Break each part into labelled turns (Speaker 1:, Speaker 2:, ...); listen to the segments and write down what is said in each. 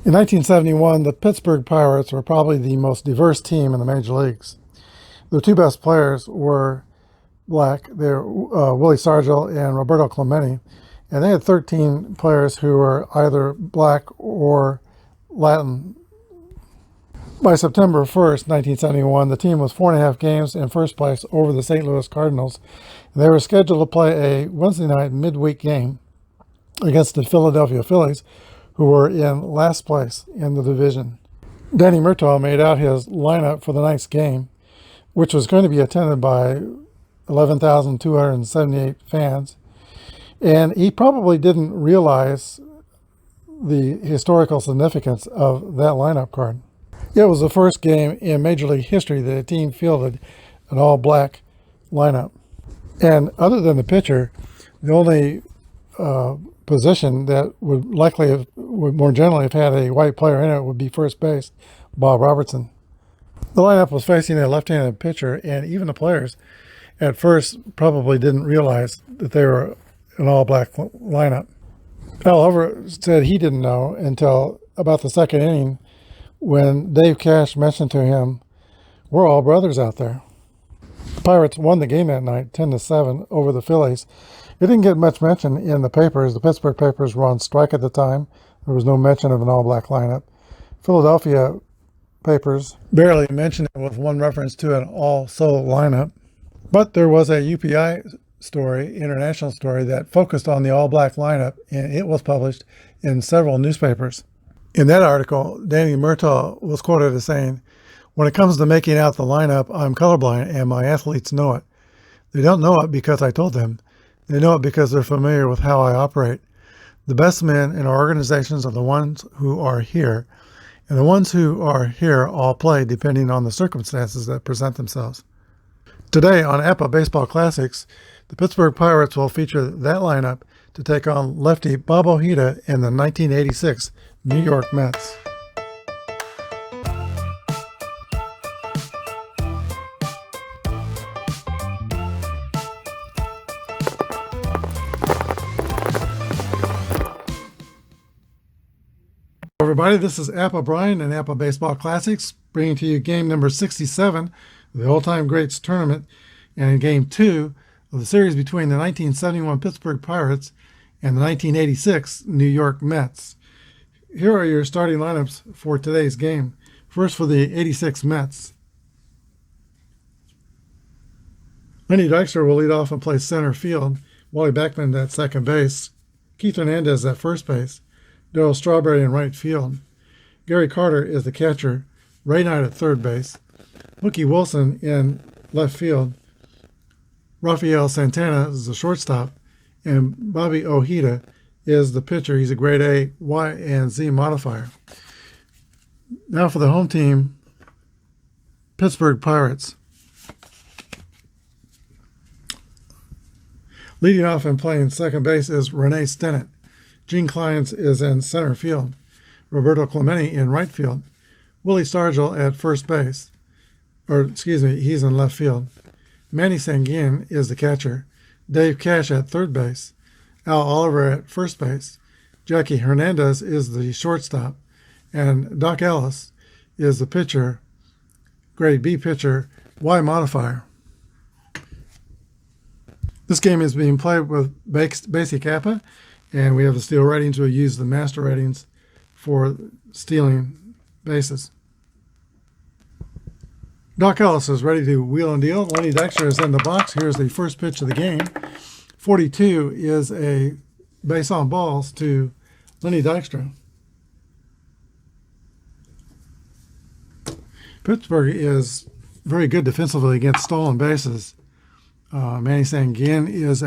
Speaker 1: In 1971, the Pittsburgh Pirates were probably the most diverse team in the major leagues. Their two best players were black. They're Willie Stargell and Roberto Clemente, and they had 13 players who were either black or Latin. By September 1st, 1971, the team was 4.5 games in first place over the St. Louis Cardinals. They were scheduled to play a Wednesday night midweek game against the Philadelphia Phillies, who were in last place in the division. Danny Murtaugh made out his lineup for the night's game, which was going to be attended by 11,278 fans. And he probably didn't realize the historical significance of that lineup card. It was the first game in Major League history that a team fielded an all-black lineup. And other than the pitcher, the only position that would more generally have had a white player in it would be first base, Bob Robertson. The lineup was facing a left-handed pitcher, and even the players at first probably didn't realize that they were an all-black lineup. Al Oliver said he didn't know until about the second inning when Dave Cash mentioned to him, "We're all brothers out there." The Pirates won the game that night 10-7 over the Phillies. It didn't get much mention in the papers. The Pittsburgh papers were on strike at the time. There was no mention of an all-black lineup. Philadelphia papers barely mentioned it with one reference to an all-soul lineup. But there was a UPI story, international story, that focused on the all-black lineup, and it was published in several newspapers. In that article, Danny Murtaugh was quoted as saying, "When it comes to making out the lineup, I'm colorblind, and my athletes know it. They don't know it because I told them. They know it because they're familiar with how I operate. The best men in our organizations are the ones who are here, and the ones who are here all play depending on the circumstances that present themselves." Today on Apba Baseball Classics, the Pittsburgh Pirates will feature that lineup to take on lefty Bob Ojeda and the 1986 New York Mets. Everybody, this is Apba Brian and Apba Baseball Classics, bringing to you game number 67 of the All-Time Greats Tournament, and in game 2 of the series between the 1971 Pittsburgh Pirates and the 1986 New York Mets. Here are your starting lineups for today's game. First, for the 86 Mets, Lenny Dykstra will lead off and play center field, Wally Backman at second base, Keith Hernandez at first base, Darryl Strawberry in right field. Gary Carter is the catcher, Ray Knight at third base, Mookie Wilson in left field, Rafael Santana is the shortstop, and Bobby Ojeda is the pitcher. He's a grade A Y and Z modifier. Now for the home team, Pittsburgh Pirates. Leading off and playing second base is Renee Stennett. Gene Clines is in center field. Roberto Clemente in right field. Willie Stargell at first base. He's in left field. Manny Sanguin is the catcher. Dave Cash at third base. Al Oliver at first base. Jackie Hernandez is the shortstop. And Doc Ellis is the pitcher, grade B pitcher, Y modifier. This game is being played with basic Apba, and we have the steel ratings. We'll use the master ratings for stealing bases. Doc Ellis is ready to wheel and deal. Lenny Dykstra is in the box. Here's the first pitch of the game. 42 is a base on balls to Lenny Dykstra. Pittsburgh is very good defensively against stolen bases. Manny Sanguin is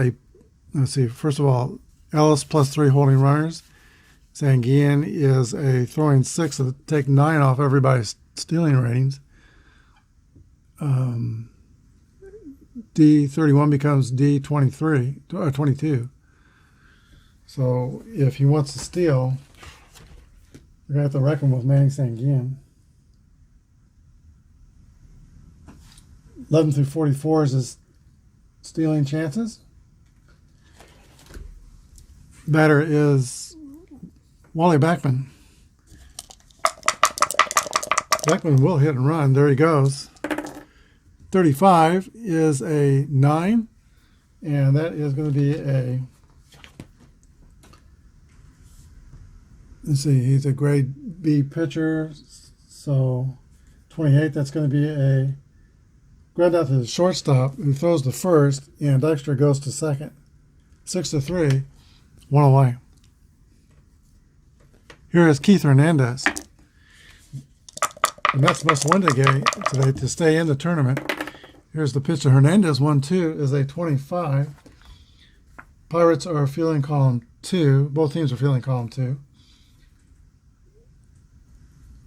Speaker 1: first of all, Ellis plus 3 holding runners. Sanguin is a throwing 6 to take 9 off everybody's stealing ratings. D31 becomes D23 or 22. So if he wants to steal, you're going to have to reckon with Manny Sanguin. 11 through 44 is his stealing chances. Batter is Wally Backman. Beckman will hit and run. There he goes. 35 is a 9, and that is going to be a, let's see, he's a grade B pitcher, so 28, that's going to be a ground out to the shortstop who throws to first, and Dykstra goes to second. 6-3, 1 away. Here is Keith Hernandez. The Mets must win today to stay in the tournament. Here's the pitch to Hernandez. 1-2 is a 25. Pirates are fielding column 2. Both teams are fielding column 2.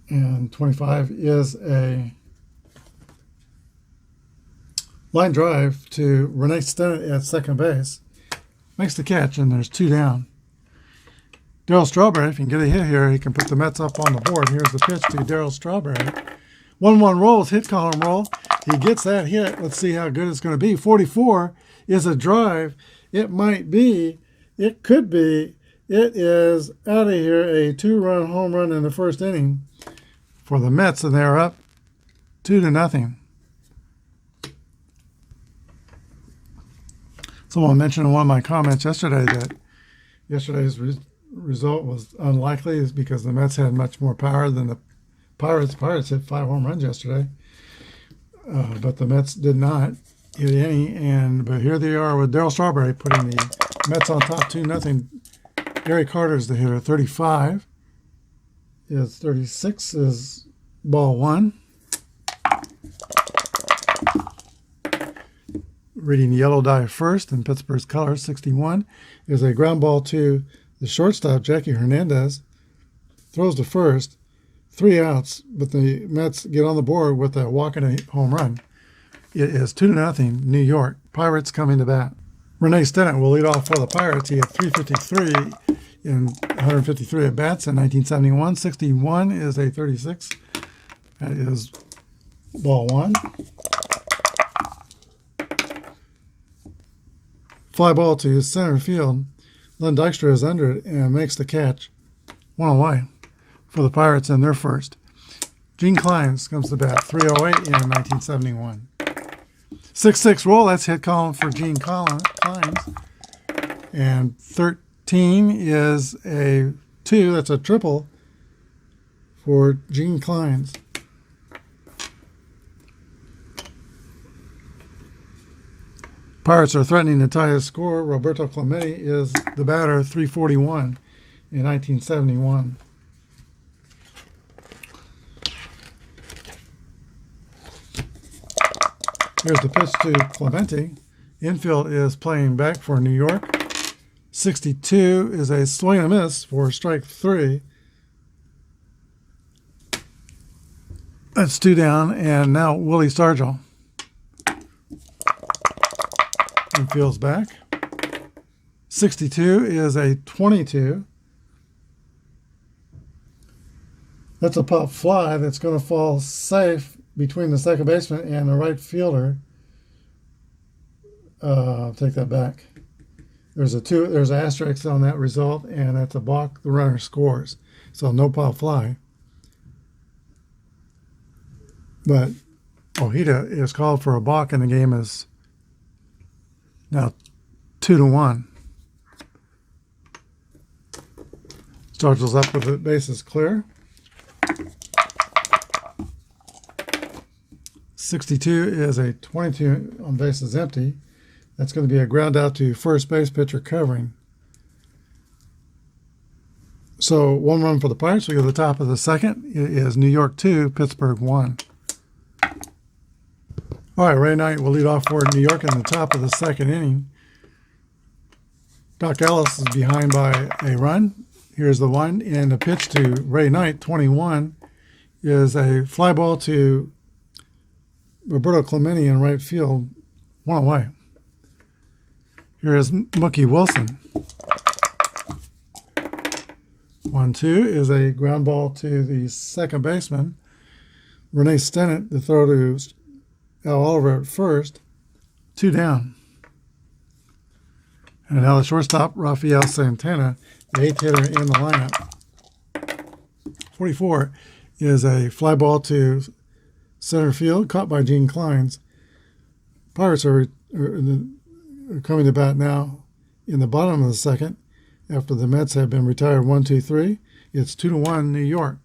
Speaker 1: And 25 is a line drive to Renee Stennett at second base. Makes the catch, and there's 2 down. Darryl Strawberry, if he can get a hit here, he can put the Mets up on the board. Here's the pitch to Darryl Strawberry. 1-1 rolls, hit column roll. He gets that hit. Let's see how good it's going to be. 44 is a drive. It might be, it could be, it is out of here, a 2-run home run in the first inning for the Mets, and they're up 2-0. Someone mentioned in one of my comments yesterday that yesterday's result was unlikely is because the Mets had much more power than the Pirates. Pirates hit 5 home runs yesterday, but the Mets did not hit any. But here they are with Darryl Strawberry putting the Mets on top 2-0. Gary Carter's the hitter. 35 is 36 is ball 1. Reading yellow die first in Pittsburgh's colors. 61 is a ground ball to the shortstop, Jackie Hernandez. Throws to first. 3 outs, but the Mets get on the board with a walk and a home run. It is 2-0 New York. Pirates coming to bat. Renee Stennett will lead off for the Pirates. He had 353 in 153 at bats in 1971. 61 is a 36. That is ball 1. Fly ball to center field. Len Dykstra is under it and makes the catch. 1 away for the Pirates in their first. Gene Clines comes to bat. 308 in 1971. 6-6 roll. That's hit column for Gene Clines. And 13 is a 2. That's a triple for Gene Clines. Pirates are threatening to tie the score. Roberto Clemente is the batter. 341 in 1971. Here's the pitch to Clemente. Infield is playing back for New York. 62 is a swing and a miss for strike 3. That's 2 down, and now Willie Stargell. Infield's back. 62 is a 22. That's a pop fly that's going to fall safe between the second baseman and the right fielder. I'll take that back. There's an asterisk on that result, and that's a balk. The runner scores. So no pop fly. But Ojeda is called for a balk, and the game is now 2-1. Stargell's up with the bases clear. 62 is a 22 on bases empty. That's going to be a ground out to first base, pitcher covering. So 1 run for the Pirates. We go to the top of the second. It is New York 2, Pittsburgh 1. All right, Ray Knight will lead off for New York in the top of the second inning. Doc Ellis is behind by a run. Here's the one, and the pitch to Ray Knight, 21, is a fly ball to Roberto Clemente in right field, 1 away. Here is Mookie Wilson. 1-2 is a ground ball to the second baseman. Renee Stennett, the throw to Al Oliver at first, 2 down. And now the shortstop, Rafael Santana, the 8th hitter in the lineup. 44 is a fly ball to center field, caught by Gene Clines. Pirates are coming to bat now in the bottom of the second after the Mets have been retired 1-2-3. It's 2-1 New York.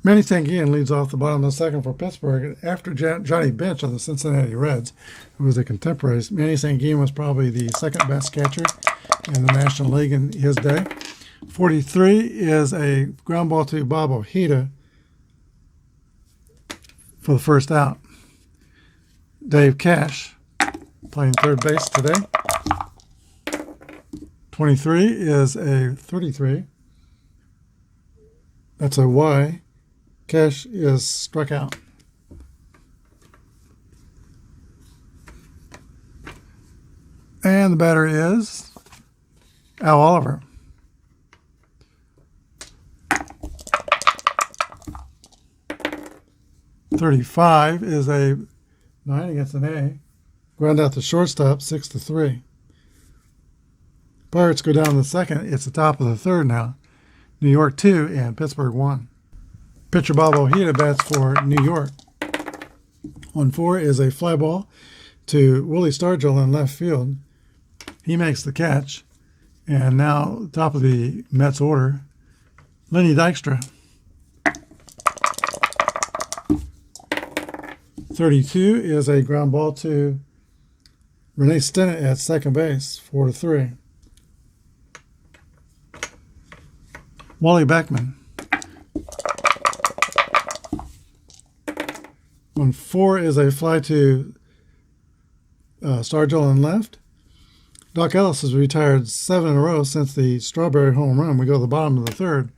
Speaker 1: Manny Sanguillen leads off the bottom of the second for Pittsburgh after Johnny Bench of the Cincinnati Reds, who was a contemporary. Manny Sanguillen was probably the second best catcher in the National League in his day. 43 is a ground ball to Bob Ojeda for the first out. Dave Cash playing third base today. 23 is a 33. That's a Y. Cash is struck out. And the batter is Al Oliver. .35 is a 9 against an A. Ground out to shortstop, 6-3. Pirates go down the second. It's the top of the third now. New York 2 and Pittsburgh 1. Pitcher Bob Ojeda bats for New York. 1-4 is a fly ball to Willie Stargell in left field. He makes the catch. And now, top of the Mets order, Lenny Dykstra. 32 is a ground ball to Renee Stennett at second base, 4-3. Wally Beckman. 1-4 is a fly to Stargell in left. Doc Ellis has retired 7 in a row since the Strawberry home run. We go to the bottom of the third,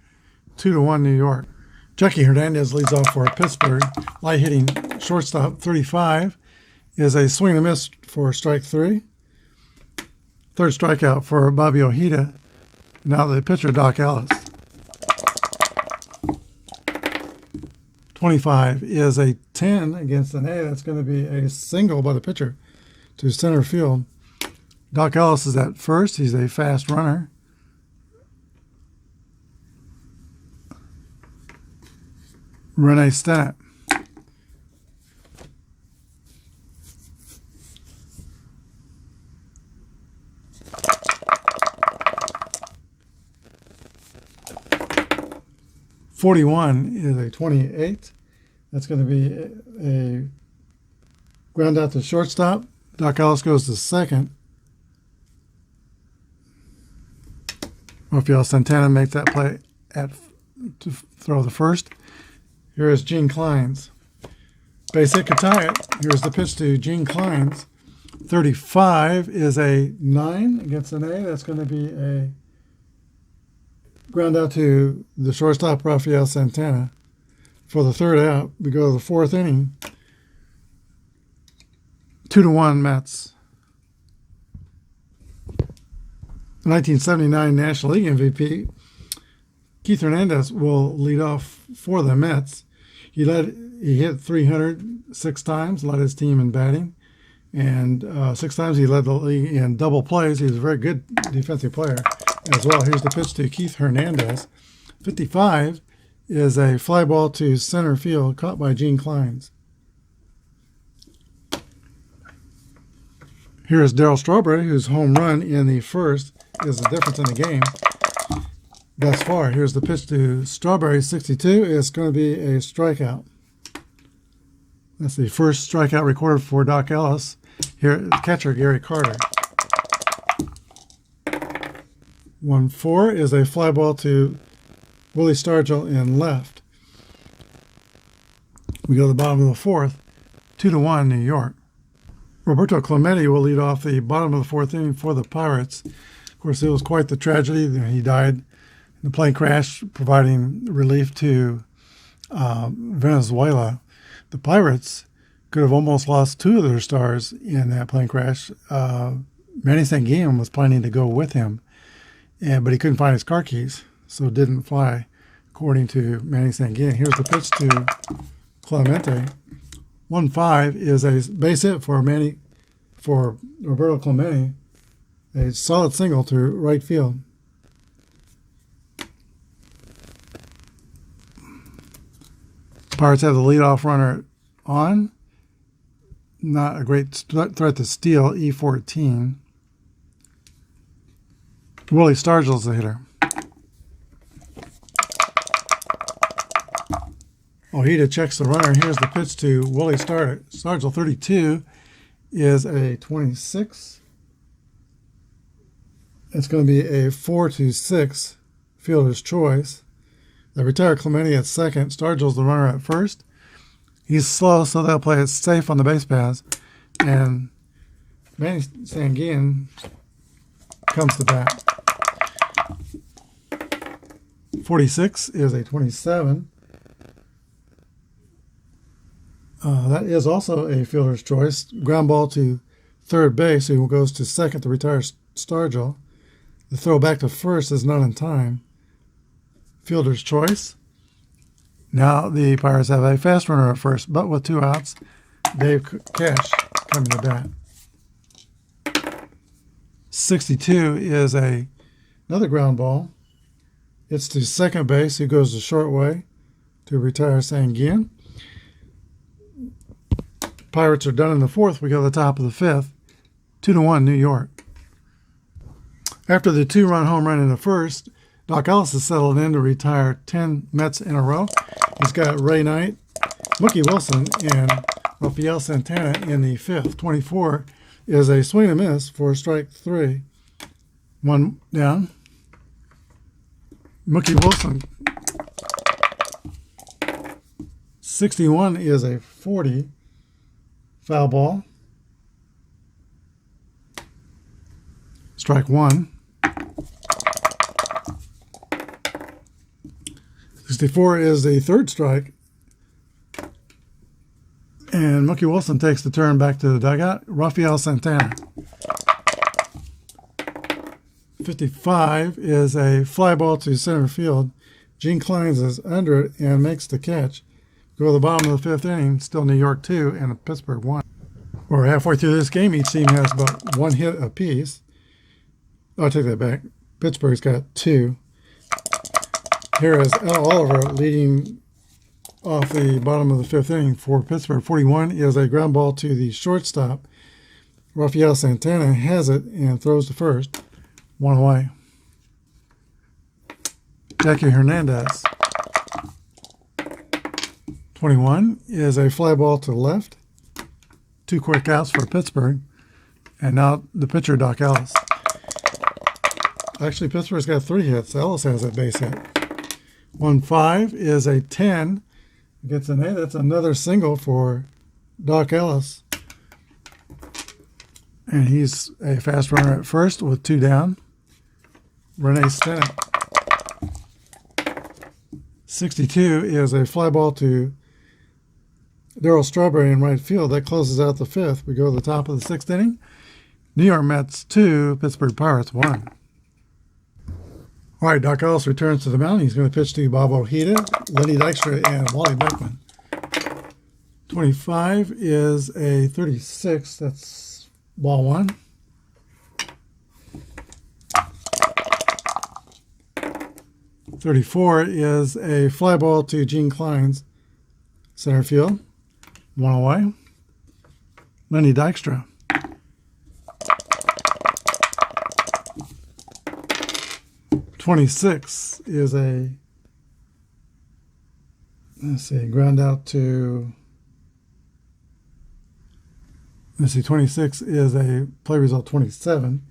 Speaker 1: 2-1 New York. Jackie Hernandez leads off for Pittsburgh. Light hitting shortstop, 35, is a swing and a miss for strike 3. Third strikeout for Bobby Ojeda. Now the pitcher, Doc Ellis. 25 is a 10 against an A. That's going to be a single by the pitcher to center field. Doc Ellis is at first. He's a fast runner. Renee Stennett. .41 is a 28. That's going to be a ground out to shortstop. Doc Ellis goes to second. Rafael Santana makes that play to throw the first. Here is Gene Clines. Base hit could tie it. Here's the pitch to Gene Clines. 35 is a 9 against an A. That's going to be a ground out to the shortstop, Rafael Santana. For the third out, we go to the fourth inning. 2-1 Mets. The 1979 National League MVP, Keith Hernandez, will lead off for the Mets. He hit 306 times, led his team in batting, and 6 times he led the league in double plays. He was a very good defensive player as well. Here's the pitch to Keith Hernandez. 55 is a fly ball to center field, caught by Gene Clines. Here is Darryl Strawberry, whose home run in the first is the difference in the game thus far. Here's the pitch to Strawberry, 62. It's going to be a strikeout. That's the first strikeout recorded for Doc Ellis. Here, catcher Gary Carter. 1-4 is a fly ball to Willie Stargell in left. We go to the bottom of the fourth, 2-1 New York. Roberto Clemente will lead off the bottom of the fourth inning for the Pirates. Of course, it was quite the tragedy. He died in the plane crash, providing relief to Venezuela. The Pirates could have almost lost 2 of their stars in that plane crash. Manny Sanguillen was planning to go with him, but he couldn't find his car keys, so it didn't fly, according to Manny Sanguillen. Here's the pitch to Clemente. 1-5 is a base hit for Roberto Clemente, a solid single to right field. Pirates have the leadoff runner on. Not a great threat to steal, E14. Willie Stargell's the hitter. Ojeda checks the runner. Here's the pitch to Willie Stargell. 32 is a 26. It's going to be a 4-6 fielder's choice. They retire Clemente at second. Stargell's the runner at first. He's slow, so they'll play it safe on the base paths. And Manny Sanguin comes to bat. 46 is a 27. That is also a fielder's choice. Ground ball to third base, who goes to second to retire Stargell. The throw back to first is not in time. Fielder's choice. Now the Pirates have a fast runner at first, but with 2 outs, Dave Cash coming to bat. 62 is another ground ball. It's to second base, who goes the short way to retire Sanguin. Pirates are done in the 4th. We go to the top of the 5th. 2-1 New York. After the 2-run home run in the 1st, Doc Ellis has settled in to retire 10 Mets in a row. He's got Ray Knight, Mookie Wilson, and Rafael Santana in the 5th. 24 is a swing and miss for strike 3. 1 down. Mookie Wilson. 61 is a 40. Foul ball. Strike 1. 64 is the 3rd strike. And Mookie Wilson takes the turn back to the dugout. Rafael Santana. 55 is a fly ball to center field. Gene Clines is under it and makes the catch. Go to the bottom of the 5th inning. Still New York 2 and Pittsburgh 1. We're halfway through this game. Each team has about 1 hit apiece. I'll take that back. Pittsburgh's got 2. Here is Al Oliver leading off the bottom of the 5th inning for Pittsburgh. 41 is a ground ball to the shortstop. Rafael Santana has it and throws to first. 1 away. Jackie Hernandez. 21 is a fly ball to left. 2 quick outs for Pittsburgh. And now the pitcher, Doc Ellis. Actually, Pittsburgh's got 3 hits. Ellis has a base hit. 1-5 is a 10. Gets an A. That's another single for Doc Ellis. And he's a fast runner at first with 2 down. Renee Stennett. 62 is a fly ball to Darryl Strawberry in right field. That closes out the 5th. We go to the top of the 6th inning. New York Mets 2, Pittsburgh Pirates 1. All right, Doc Ellis returns to the mound. He's going to pitch to Bob Ojeda, Lenny Dykstra, and Wally Beckman. 25 is a 36. That's ball 1. .34 is a fly ball to Gene Clines, center field. 1 away. Lenny Dykstra. .26 is a, ground out to, 26 is a play result 27.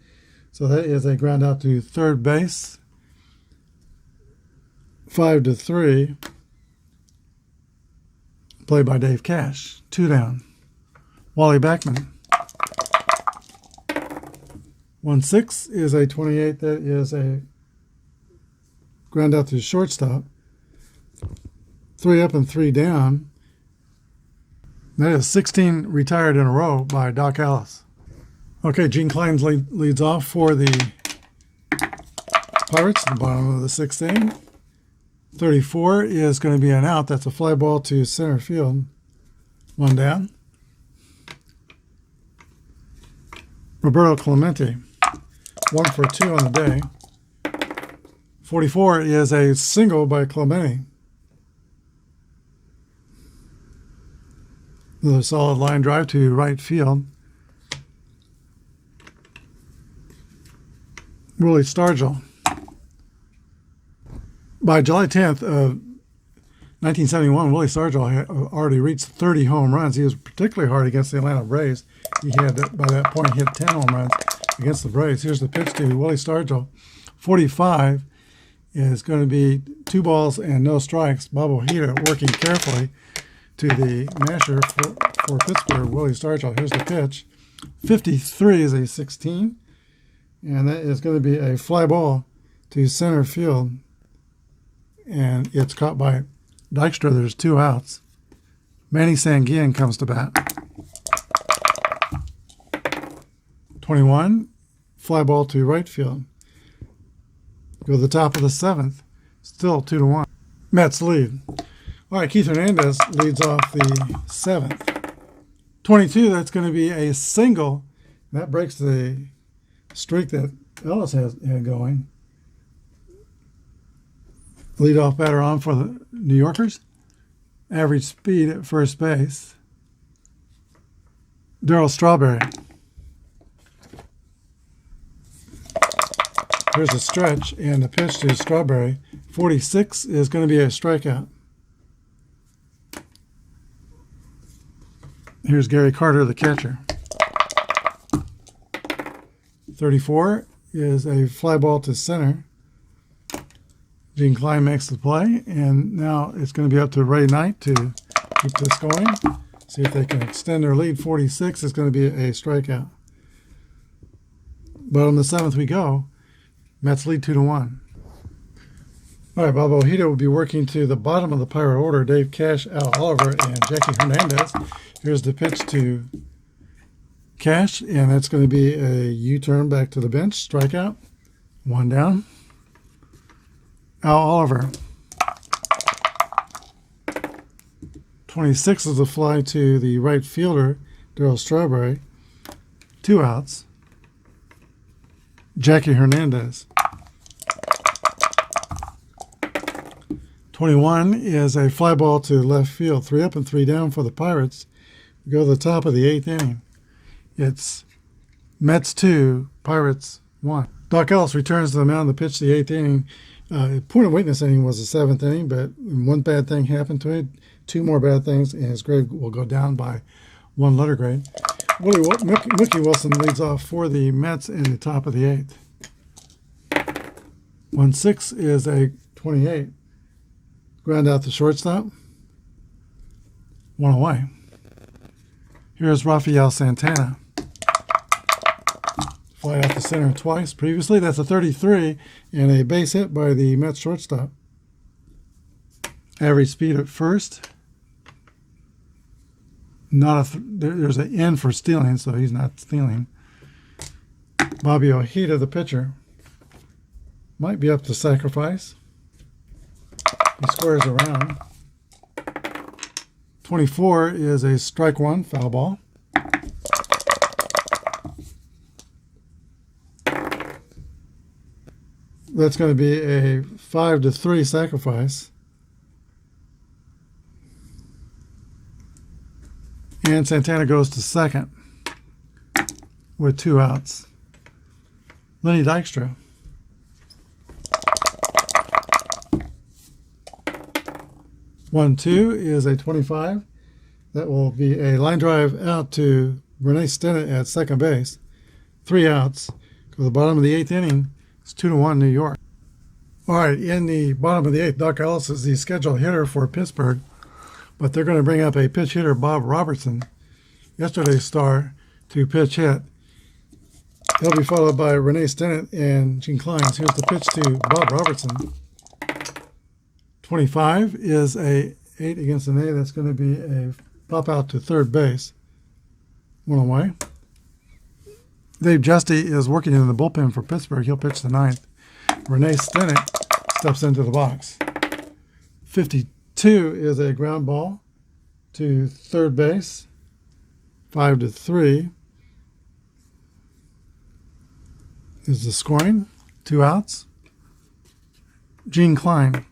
Speaker 1: So that is a ground out to third base. 5-3. Play by Dave Cash. 2 down. Wally Beckman. 1-6 is a 28. That is a ground out to shortstop. 3 up and 3 down. That is 16 retired in a row by Doc Ellis. Okay, Gene Clines leads off for the Pirates at the bottom of the 6th inning. 34 is going to be an out. That's a fly ball to center field. 1 down. Roberto Clemente, 1 for 2 on the day. 44 is a single by Clemente. Another solid line drive to right field. Willie Stargell. By July 10th of 1971, Willie Stargell had already reached 30 home runs. He was particularly hard against the Atlanta Braves. He had, by that point, hit 10 home runs against the Braves. Here's the pitch to Willie Stargell. 45 is going to be 2 balls and no strikes. Bob Ojeda working carefully to the masher for Pittsburgh, Willie Stargell. Here's the pitch. 53 is a 16, and that is going to be a fly ball to center field, and it's caught by Dykstra. There's 2 outs. Manny Sanguillen comes to bat. 21, fly ball to right field. Go to the top of the 7th, still 2-1. Mets lead. All right, Keith Hernandez leads off the 7th. 22, that's going to be a single. That breaks the streak that Ellis had going. Leadoff batter on for the New Yorkers. Average speed at first base. Darryl Strawberry. Here's a stretch and the pitch to Strawberry. 46 is going to be a strikeout. Here's Gary Carter, the catcher. 34 is a fly ball to center. Gene Klein makes the play, and now it's going to be up to Ray Knight to keep this going. See if they can extend their lead. 46 is going to be a strikeout. But on the 7th we go. Mets lead 2-1. All right, Bob Ojeda will be working to the bottom of the Pirate order. Dave Cash, Al Oliver, and Jackie Hernandez. Here's the pitch to Cash, and that's going to be a U-turn back to the bench. Strikeout. 1 down. Al Oliver. 26 is a fly to the right fielder, Darryl Strawberry. 2 outs. Jackie Hernandez. 21 is a fly ball to left field. 3 up and 3 down for the Pirates. We go to the top of the 8th inning. It's Mets 2, Pirates 1. Doc Ellis returns to the mound to pitch the 8th inning. Point of weakness inning was the 7th inning, but one bad thing happened to it. 2 more bad things, and his grade will go down by 1 letter grade. Mookie Wilson leads off for the Mets in the top of the 8th. 1-6 is a 28. Ground out the shortstop. 1 away. Here's Rafael Santana. Fly out the center twice previously. That's a 33 and a base hit by the Mets shortstop. Average speed at first. There's an N for stealing, so he's not stealing. Bobby Ojeda, the pitcher, might be up to sacrifice. He squares around. 24 is a strike 1, foul ball. That's going to be a 5-3 sacrifice. And Santana goes to second with 2 outs. Lenny Dykstra. One, 2 is a 25. That will be a line drive out to Renee Stennett at second base. 3 outs. Go to the bottom of the 8th inning. It's 2-1 New York. All right, in the bottom of the 8th, Doc Ellis is the scheduled hitter for Pittsburgh, but they're going to bring up a pitch hitter, Bob Robertson, yesterday's star, to pitch hit. He'll be followed by Renee Stennett and Gene Klein. Here's the pitch to Bob Robertson. 25 is a 8 against an A. That's going to be a pop out to third base. 1 away. Dave Justy is working in the bullpen for Pittsburgh. He'll pitch the 9th. Renee Stennett steps into the box. 52 is a ground ball to third base. 5-3 is the scoring. 2 outs. Gene Klein.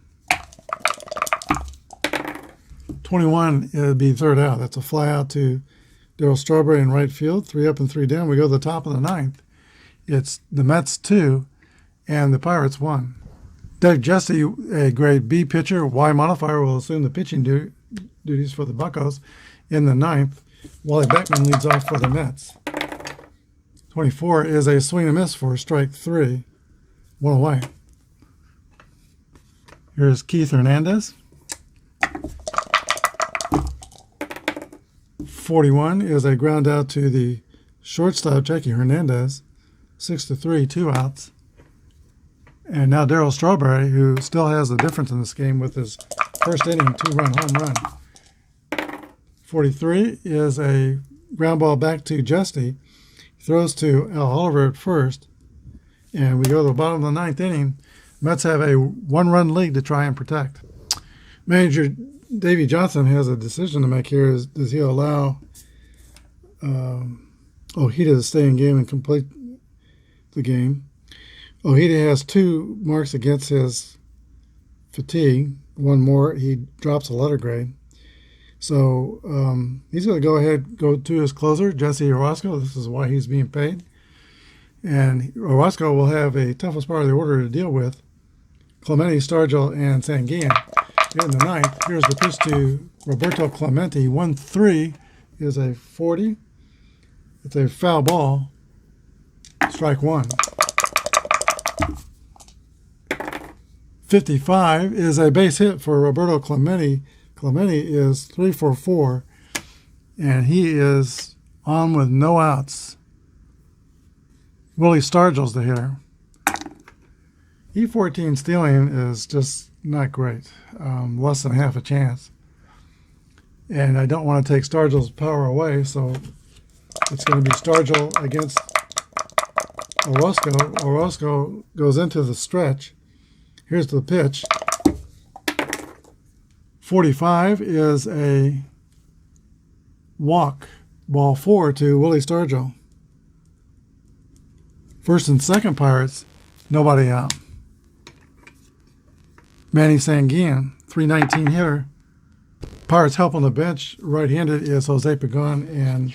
Speaker 1: 21 would be third out. That's a fly out to Darryl Strawberry in right field. 3 up and 3 down. We go to the top of the ninth. It's the Mets 2 and the Pirates 1. Dave Jesse, a grade B pitcher, Y modifier, will assume the pitching duties for the Buccos in the ninth. Wally Beckman leads off for the Mets. 24 is a swing and miss for strike 3. 1 away. Here's Keith Hernandez. 41 is a ground out to the shortstop, Jackie Hernandez. 6-3, 2 outs. And now Darryl Strawberry, who still has the difference in this game with his first inning 2-run home run. 43 is a ground ball back to Justy. Throws to Al Oliver at first. And we go to the bottom of the ninth inning. Mets have a 1-run lead to try and protect. Manager Davey Johnson has a decision to make here. Does he allow Ojeda to stay in game and complete the game? Ojeda has 2 marks against his fatigue. 1 more, he drops a letter grade. So he's going to go ahead, go to his closer, Jesse Orozco. This is why he's being paid. And Orozco will have a toughest part of the order to deal with. Clemente, Stargell, and Sanguillen. In the ninth, here's the pitch to Roberto Clemente. 1-3 is a 40. It's a foul ball. Strike 1. 55 is a base hit for Roberto Clemente. Clemente is 3 for 4, and he is on with no outs. Willie Stargell's the hitter. E14 stealing is just not great. Less than half a chance. And I don't want to take Stargell's power away, so it's going to be Stargell against Orozco. Orozco goes into the stretch. Here's the pitch. 45 is a walk. Ball 4 to Willie Stargell. First and second Pirates, nobody out. Manny Sanguillen, 319 hitter. Pirates help on the bench, right-handed, is Jose Pagan and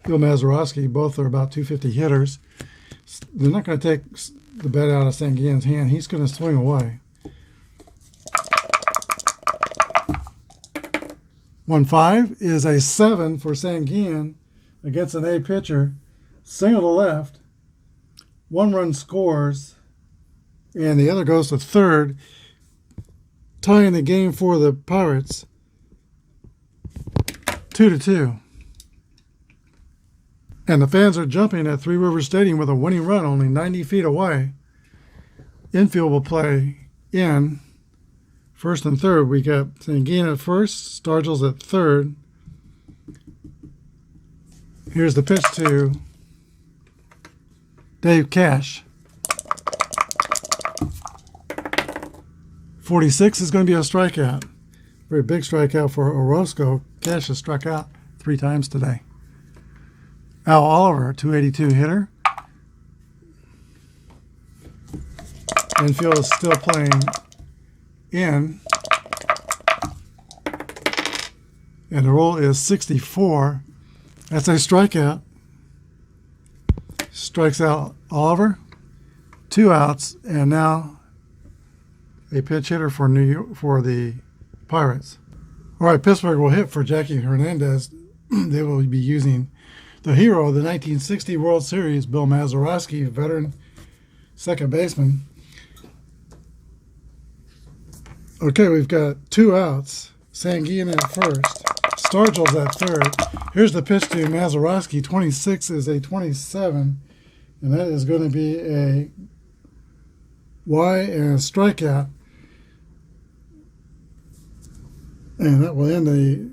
Speaker 1: Bill Mazeroski. Both are about 250 hitters. They're not going to take the bat out of Sanguillen's hand. He's going to swing away. 1-5 is a 7 for Sanguillen against an A pitcher. Single to left. 1 run scores, and the other goes to third, tying the game for the Pirates. 2-2. And the fans are jumping at Three Rivers Stadium with a winning run only 90 feet away. Infield will play in first and third. We got Sanguillen at first, Stargell's at third. Here's the pitch to Dave Cash. 46 is going to be a strikeout. Very big strikeout for Orozco. Cash has struck out 3 times today. Al Oliver, 282 hitter. Infield is still playing in. And the roll is 64. That's a strikeout. Strikes out Oliver. 2 outs, and now a pinch hitter for New York for the Pirates. All right, Pittsburgh will hit for Jackie Hernandez. They will be using the hero of the 1960 World Series, Bill Mazeroski, veteran second baseman. Okay, we've got 2 outs. Sanguillen at first. Stargell's at third. Here's the pitch to Mazeroski. 26 is a 27, and that is going to be a Y and a strikeout. And that will end the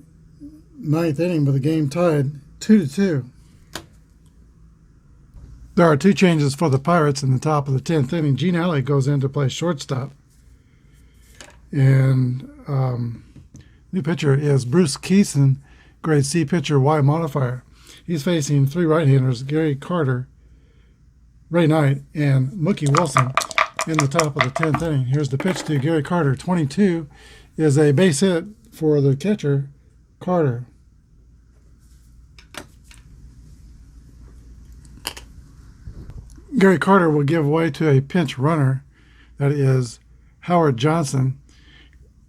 Speaker 1: 9th inning with the game tied 2-2. There are 2 changes for the Pirates in the top of the 10th inning. Gene Alley goes in to play shortstop. And new pitcher is Bruce Keeson, grade C pitcher, Y modifier. He's facing 3 right-handers, Gary Carter, Ray Knight, and Mookie Wilson in the top of the 10th inning. Here's the pitch to Gary Carter. 22 is a base hit for the catcher, Carter. Gary Carter will give way to a pinch runner, that is Howard Johnson.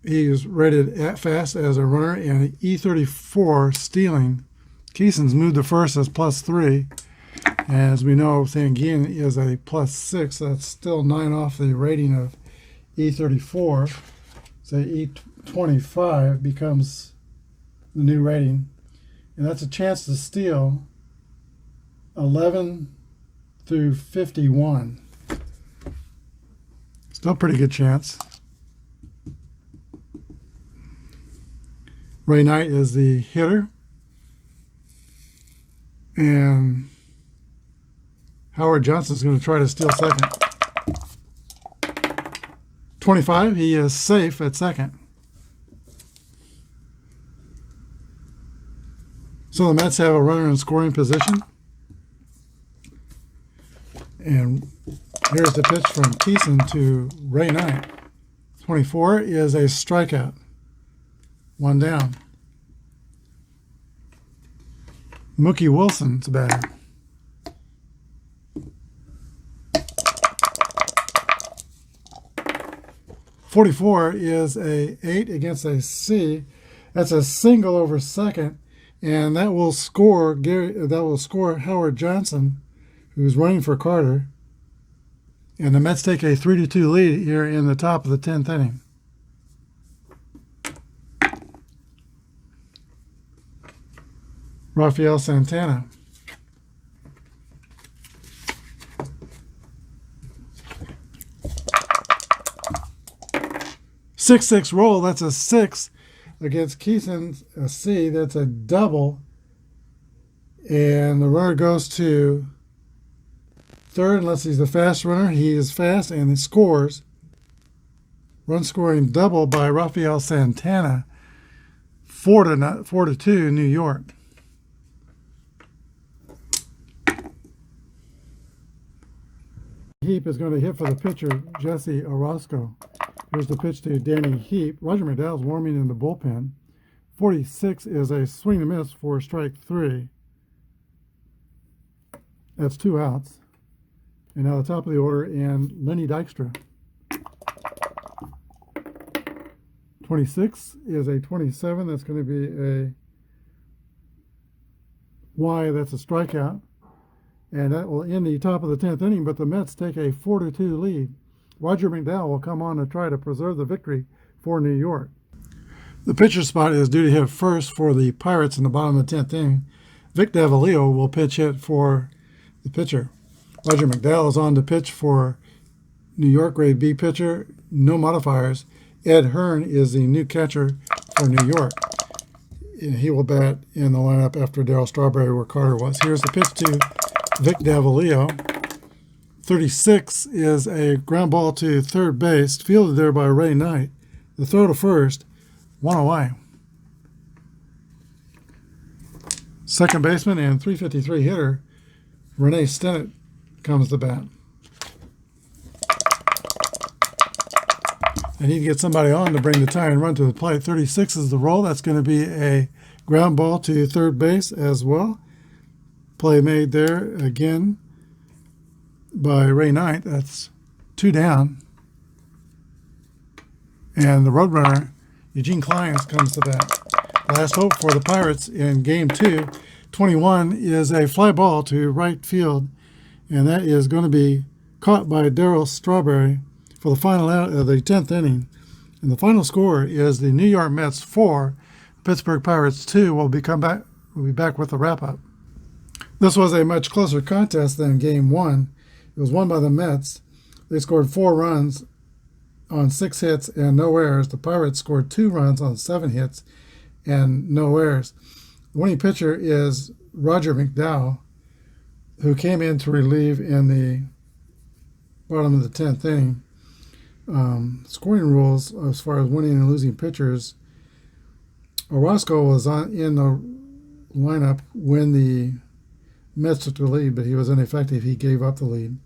Speaker 1: He is rated at fast as a runner and E34 stealing. Keeson's moved to first as +3. As we know, Sanguine is a +6. That's still 9 off the rating of E34. So E25 becomes the new rating. And that's a chance to steal 11 through 51. Still a pretty good chance. Ray Knight is the hitter. And Howard Johnson's going to try to steal second. 25, he is safe at second. So the Mets have a runner in scoring position. And here's the pitch from Keeson to Ray Knight. 24 is a strikeout. 1 down. Mookie Wilson's batter. .44 is a 8 against a C. That's a single over second, and that will score Howard Johnson, who's running for Carter. And the Mets take a 3-2 lead here in the top of the 10th inning. Rafael Santana. .66 roll, that's a 6 against Keeson's a C. That's a double. And the runner goes to third unless he's a fast runner. He is fast and he scores. Run scoring double by Rafael Santana. 4-2 New York. Heap is going to hit for the pitcher, Jesse Orozco. Here's the pitch to Danny Heap. Roger McDowell's warming in the bullpen. 46 is a swing and miss for strike 3. That's 2 outs. And now the top of the order, and Lenny Dykstra. 26 is a 27. That's going to be a Y. That's a strikeout. And that will end the top of the 10th inning, but the Mets take a 4-2 lead. Roger McDowell will come on to try to preserve the victory for New York. The pitcher spot is due to hit first for the Pirates in the bottom of the 10th inning. Vic Davalillo will pitch hit for the pitcher. Roger McDowell is on to pitch for New York, grade B pitcher, no modifiers. Ed Hearn is the new catcher for New York. He will bat in the lineup after Darryl Strawberry where Carter was. Here's the pitch to Vic Davalillo. 36 is a ground ball to third base, fielded there by Ray Knight. The throw to first, 1 away. Second baseman and .353 hitter, Renee Stennett comes to bat. I need to get somebody on to bring the tie and run to the plate. 36 is the roll. That's going to be a ground ball to third base as well. Play made there again by Ray Knight. That's 2 down. And the roadrunner, Eugene Clines, comes to bat. Last hope for the Pirates in Game 2. 21 is a fly ball to right field, and that is going to be caught by Darryl Strawberry for the final out of the 10th inning. And the final score is the New York Mets 4, Pittsburgh Pirates 2. We'll be back with the wrap-up. This was a much closer contest than Game 1. It was won by the Mets. They scored 4 runs on 6 hits and no errors. The Pirates scored 2 runs on 7 hits and no errors. The winning pitcher is Roger McDowell, who came in to relieve in the bottom of the 10th inning. Scoring rules as far as winning and losing pitchers, Orozco was in the lineup when the Mets took the lead, but he was ineffective. He gave up the lead.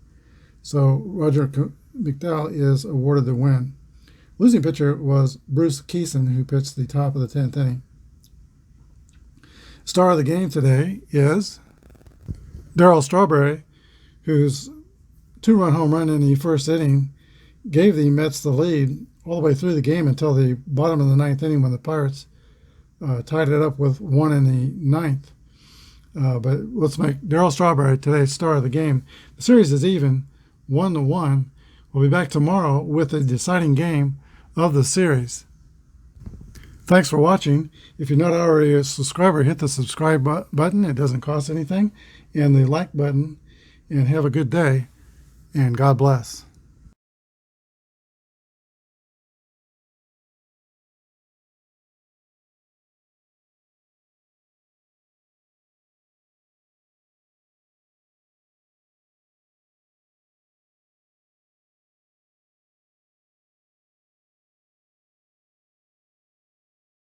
Speaker 1: So Roger McDowell is awarded the win. Losing pitcher was Bruce Keeson, who pitched the top of the 10th inning. Star of the game today is Darryl Strawberry, whose two-run home run in the first inning gave the Mets the lead all the way through the game until the bottom of the ninth inning when the Pirates tied it up with one in the ninth. But let's make Darryl Strawberry today's star of the game. The series is even, 1-1. We'll be back tomorrow with the deciding game of the series. Thanks for watching. If you're not already a subscriber, hit the subscribe button. It doesn't cost anything. And the like button. And have a good day. And God bless.